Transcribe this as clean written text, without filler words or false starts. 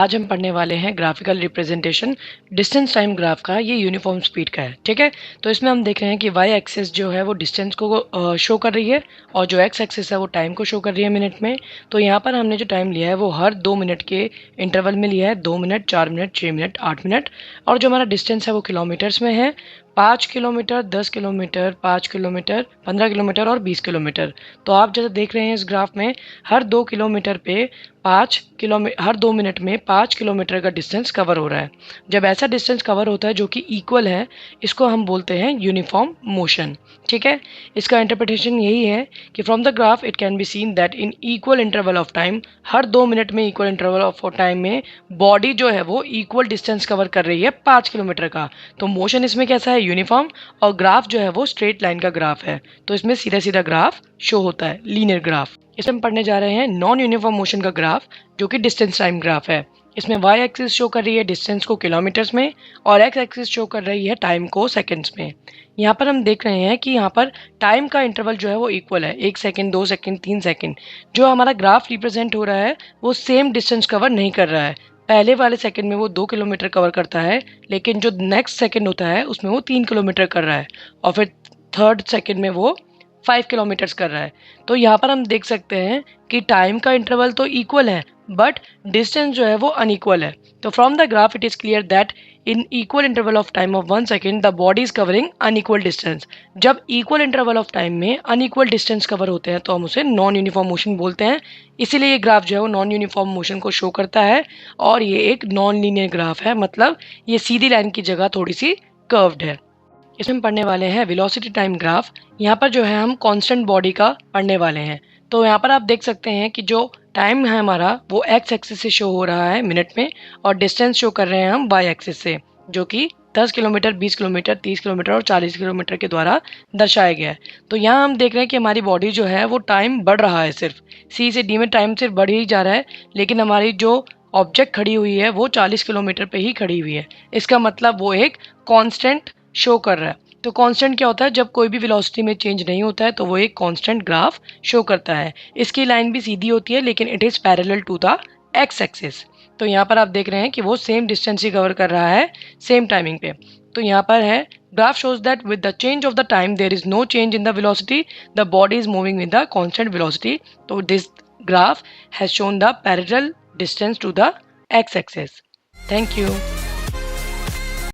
आज हम पढ़ने वाले हैं graphical representation distance time graph का। ये यूनिफॉर्म स्पीड का है, ठीक है। तो इसमें हम देख रहे हैं कि वाई एक्सिस जो है वो डिस्टेंस को शो कर रही है और जो एक्स एक्सिस है वो टाइम को शो कर रही है मिनट में। तो यहाँ पर हमने जो टाइम लिया है वो हर 2 मिनट के इंटरवल में लिया है, 2 मिनट, 4 मिनट, 6 मिनट, 8 मिनट। और जो हमारा डिस्टेंस है वो किलोमीटर्स में है, 5 किलोमीटर, 10 किलोमीटर, 5 किलोमीटर, 15 किलोमीटर और 20 किलोमीटर। तो आप जैसे देख रहे हैं इस ग्राफ में हर 2 किलोमीटर पे 5 किलोमीटर, हर 2 मिनट में 5 किलोमीटर का डिस्टेंस कवर हो रहा है। जब ऐसा डिस्टेंस कवर होता है जो कि इक्वल है, इसको हम बोलते हैं यूनिफॉर्म मोशन, ठीक है। इसका इंटरप्रिटेशन यही है कि from the graph it can be seen that in equal interval of time, her 2 minute में इक्वल इंटरवल ऑफ टाइम में बॉडी जो है वो इक्वल डिस्टेंस कवर कर रही है 5 किलोमीटर का। तो मोशन इसमें कैसा है, यूनिफॉर्म, और ग्राफ जो है वो स्ट्रेट लाइन का ग्राफ है। तो इसमें सीधा सीधा ग्राफ शो होता है, लीनियर ग्राफ। इसमें हम पढ़ने जा रहे हैं नॉन यूनिफॉर्म मोशन का ग्राफ, जो कि डिस्टेंस टाइम ग्राफ है। इसमें वाई एक्सिस शो कर रही है डिस्टेंस को किलोमीटर्स में और एक्स एक्सिस शो कर रही है टाइम को सेकंड्स में। यहाँ पर हम देख रहे हैं कि यहाँ पर टाइम का इंटरवल जो है वो इक्वल है, 1 सेकंड, 2 सेकंड, 3 सेकंड। जो हमारा ग्राफ रिप्रेजेंट हो रहा है वो सेम डिस्टेंस कवर नहीं कर रहा है। पहले वाले सेकंड में वो 2 किलोमीटर कवर करता है, लेकिन जो नेक्स्ट सेकंड होता है उसमें वो 3 किलोमीटर कर रहा है, और फिर थर्ड सेकंड में वो 5 किलोमीटर्स कर रहा है। तो यहाँ पर हम देख सकते हैं कि टाइम का इंटरवल तो इक्वल है बट डिस्टेंस जो है वो अनइक्वल है। तो from the graph it is clear that in equal interval of time of 1 second the body is covering unequal distance. जब इक्वल इंटरवल ऑफ टाइम में अनइक्वल डिस्टेंस कवर होते हैं तो हम उसे नॉन यूनिफॉर्म मोशन बोलते हैं। इसीलिए ये ग्राफ जो है वो नॉन यूनिफॉर्म मोशन को शो करता है और ये एक नॉन लीनियर ग्राफ है, मतलब ये सीधी लाइन की जगह थोड़ी सी कर्व्ड है। इसमें हम पढ़ने वाले हैं वेलोसिटी टाइम ग्राफ। यहाँ पर जो है हम कांस्टेंट बॉडी का पढ़ने वाले हैं। तो यहाँ पर आप देख सकते हैं कि जो टाइम है हमारा वो एक्स एक्सिस से शो हो रहा है मिनट में, और डिस्टेंस शो कर रहे हैं हम वाई एक्सिस से, जो कि 10 किलोमीटर, 20 किलोमीटर, 30 किलोमीटर और 40 किलोमीटर के द्वारा दर्शाया गया है। तो यहाँ हम देख रहे हैं कि हमारी बॉडी जो है वो टाइम बढ़ रहा है, सिर्फ सी से डी में टाइम सिर्फ बढ़ ही जा रहा है, लेकिन हमारी जो ऑब्जेक्ट खड़ी हुई है वो 40 किलोमीटर पे ही खड़ी हुई है। इसका मतलब वो एक कांस्टेंट शो कर रहा है। तो कांस्टेंट क्या होता है, जब कोई भी वेलोसिटी में चेंज नहीं होता है तो वो एक कांस्टेंट ग्राफ शो करता है। इसकी लाइन भी सीधी होती है लेकिन it is parallel to the x axis. तो यहाँ पर आप देख रहे हैं कि वो सेम डिस्टेंस ही कवर कर रहा है सेम टाइमिंग पे। तो यहाँ पर है graph shows that with the change of the time there is no change in the velocity, the body is moving with the constant velocity. तो this graph has shown the parallel distance to the x-axis. Thank you.